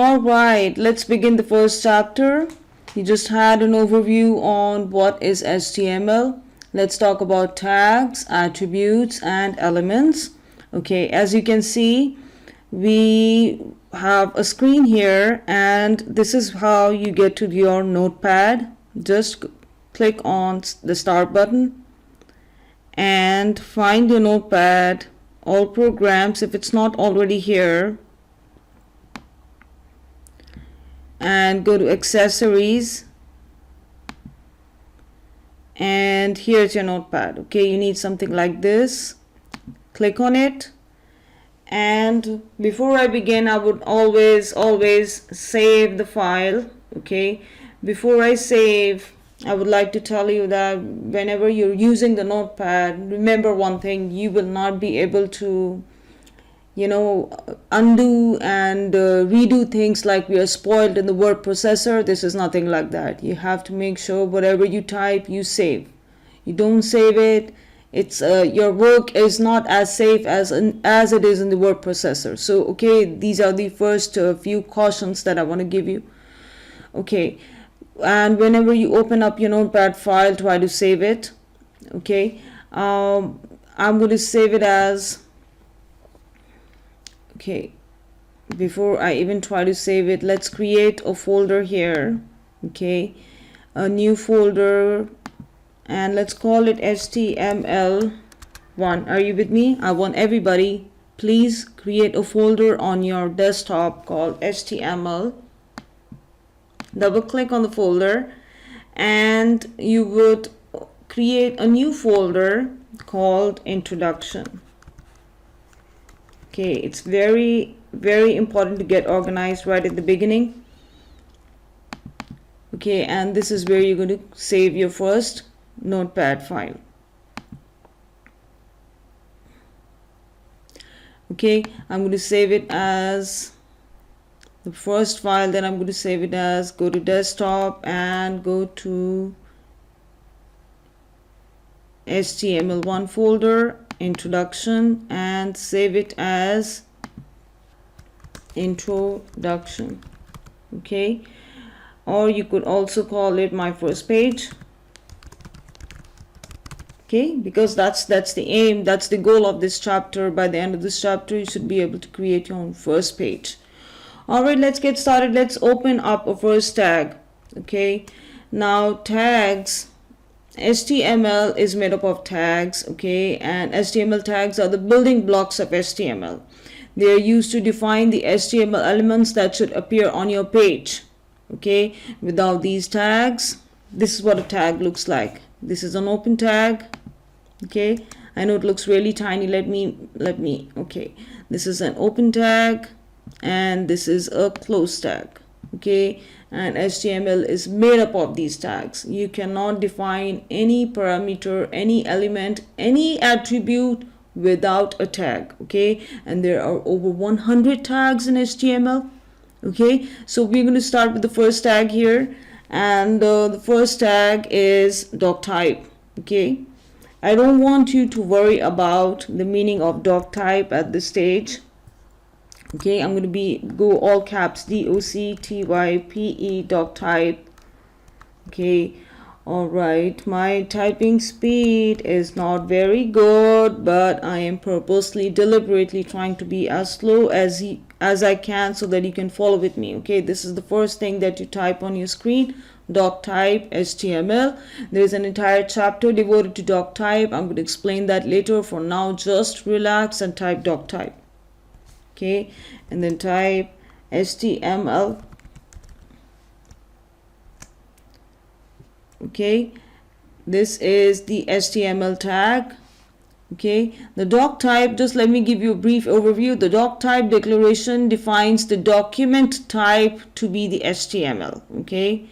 All right, let's begin the first chapter. You just had an overview on what is HTML. Let's talk about tags, attributes, and elements. Okay, as you can see, we have a screen here, and this is how you get to your notepad. Just click on the start button and find your notepad, all programs if it's not already here, and go to accessories, and here's your notepad. Okay, you need something like this. Click on it, and before I begin, I would always save the file. Okay, before I save, I would like to tell you that whenever you're using the notepad, remember one thing: you will not be able to undo and redo things like we are spoiled in the word processor. This is nothing like that. You have to make sure whatever you type, you save. You don't save it, it's your work is not as safe as it is in the word processor. So okay, these are the first few cautions that I want to give you. Okay, and whenever you open up your notepad file, try to save it. Okay, I'm going to save it as, okay, before I even try to save it, let's create a folder here. Okay, a new folder, and let's call it HTML1. Are you with me? I want everybody, please create a folder on your desktop called HTML. Double click on the folder, and you would create a new folder called Introduction. Okay, it's very important to get organized right at the beginning. Okay, and this is where you're going to save your first notepad file. Okay, I'm going to save it as the first file, then I'm going to save it as, go to desktop and go to HTML1 folder, Introduction, and save it as Introduction. Okay, or you could also call it My First Page. Okay, because that's the aim, that's the goal of this chapter. By the end of this chapter, you should be able to create your own first page. All right, let's get started. Let's open up a first tag. Okay, now tags, HTML is made up of tags. Okay, and HTML tags are the building blocks of HTML. They are used to define the HTML elements that should appear on your page. Okay, without these tags, this is what a tag looks like. This is an open tag. Okay, I know it looks really tiny. Let me okay, this is an open tag, and this is a close tag. Okay, and HTML is made up of these tags. You cannot define any parameter, any element, any attribute without a tag. Okay, and there are over 100 tags in HTML. Okay, so we're going to start with the first tag here, and the first tag is doctype. Okay, I don't want you to worry about the meaning of doctype at this stage. Okay, I'm going to go all caps, DOCTYPE, doctype. Okay, all right, my typing speed is not very good, but I am purposely, deliberately trying to be as slow as I can so that you can follow with me. Okay, this is the first thing that you type on your screen, doctype HTML. There is an entire chapter devoted to doctype. I'm going to explain that later. For now, just relax and type doctype. Okay, and then type HTML. Okay, this is the HTML tag. Okay, the doctype, just let me give you a brief overview. The doctype declaration defines the document type to be the HTML. Okay,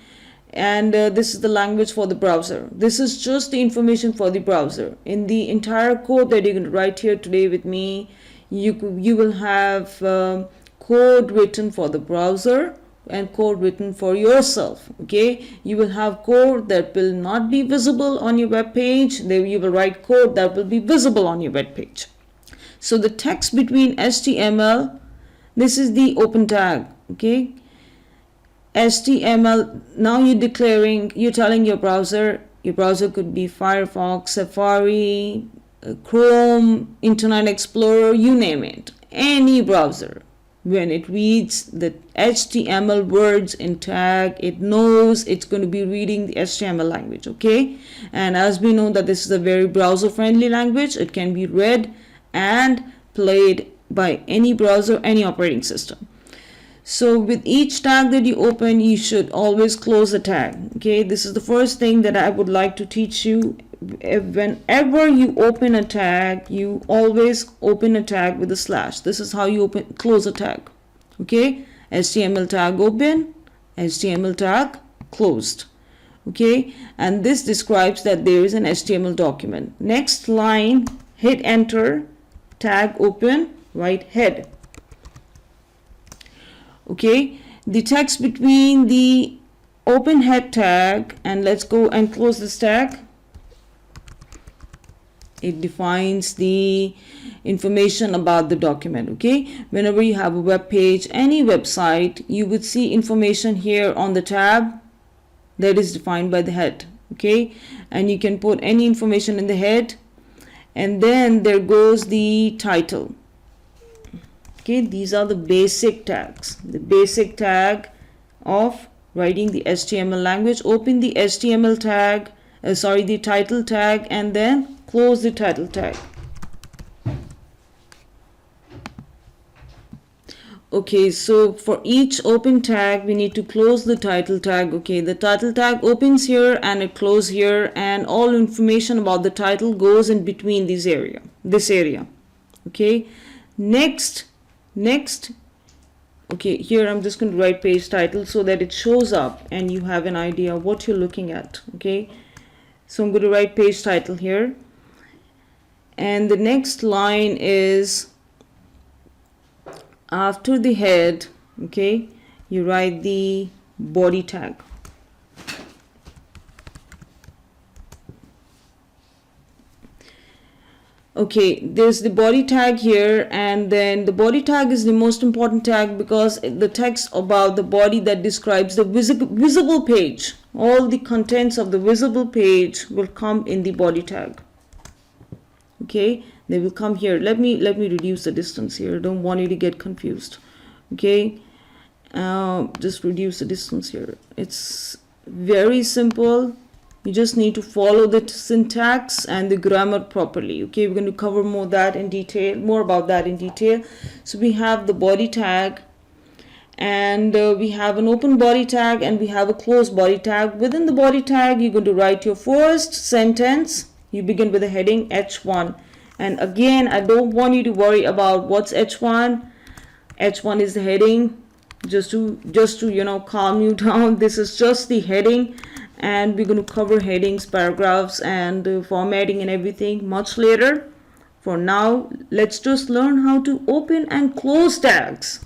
and this is the language for the browser. This is just the information for the browser. In the entire code that you're going to write here today with me, you will have code written for the browser and code written for yourself. Okay, you will have code that will not be visible on your web page. You will write code that will be visible on your web page. So the text between HTML, this is the open tag. Okay, HTML. Now you're telling your browser could be Firefox, Safari, Chrome, Internet Explorer, you name it, any browser. When it reads the HTML words in tag, it knows it's going to be reading the HTML language. Okay, and as we know that this is a very browser friendly language, it can be read and played by any browser, any operating system. So with each tag that you open, you should always close the tag. Okay, this is the first thing that I would like to teach you. Whenever you open a tag, you always open a tag with a slash. This is how you close a tag. Okay, HTML tag open, HTML tag closed. Okay, and this describes that there is an HTML document. Next line, hit enter, tag open, write head. Okay, the text between the open head tag and let's go and close this tag. It defines the information about the document. Okay, whenever you have a web page, any website, you would see information here on the tab that is defined by the head. Okay, and you can put any information in the head, and then there goes the title. Okay, these are the basic tags. The basic tag of writing the HTML language. Open the HTML tag, the title tag, and then close the title tag. Okay, so for each open tag, we need to close the title tag. Okay, the title tag opens here and it closes here, and all information about the title goes in between this area. Okay, next, okay, here I'm just going to write page title so that it shows up and you have an idea what you're looking at. Okay, so I'm going to write page title here, and the next line is after the head. Okay, you write the body tag. Okay, there's the body tag here, and then the body tag is the most important tag because the text about the body that describes the visible page, all the contents of the visible page will come in the body tag. Okay, they will come here. Let me reduce the distance here. I don't want you to get confused. Okay, just reduce the distance here. It's very simple. You just need to follow the syntax and the grammar properly. Okay, we're going to cover more about that in detail. So we have the body tag, and we have an open body tag, and we have a closed body tag. Within the body tag, you're going to write your first sentence. You begin with the heading H1, and again, I don't want you to worry about what's H1. H1 is the heading. Just to calm you down. This is just the heading. And we're going to cover headings, paragraphs, and formatting and everything much later. For now, let's just learn how to open and close tags.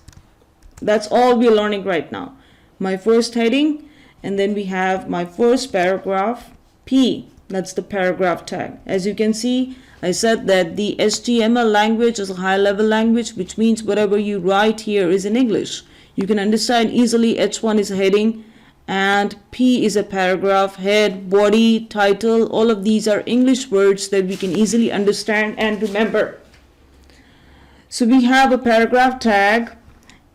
That's all we're learning right now. My first heading, and then we have my first paragraph, P. That's the paragraph tag. As you can see, I said that the HTML language is a high-level language, which means whatever you write here is in English. You can understand easily. H1 is a heading, and P is a paragraph, head, body, title. All of these are English words that we can easily understand and remember. So we have a paragraph tag,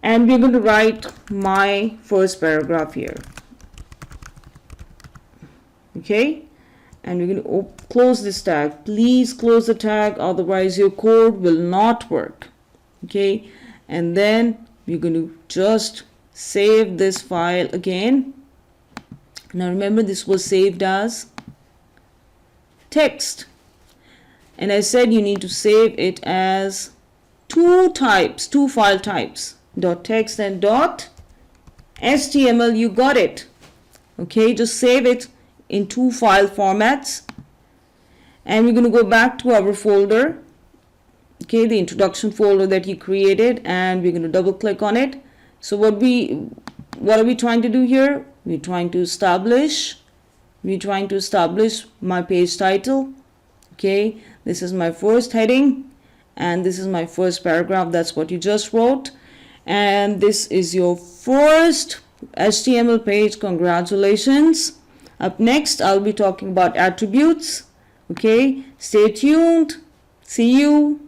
and we're going to write my first paragraph here. Okay, and we're going to close this tag. Please close the tag, otherwise your code will not work. Okay, and then we're going to just save this file again. Now remember, this was saved as text, and I said you need to save it as two file types, .text and .html. You got it. Okay, just save it in two file formats, and we're going to go back to our folder, okay, the introduction folder that you created, and we're going to double click on it. So what are we trying to do here? We're trying to establish my page title. Okay, this is my first heading, and this is my first paragraph. That's what you just wrote. and this is your first HTML page. Congratulations. Up next, I'll be talking about attributes. Okay, stay tuned. See you.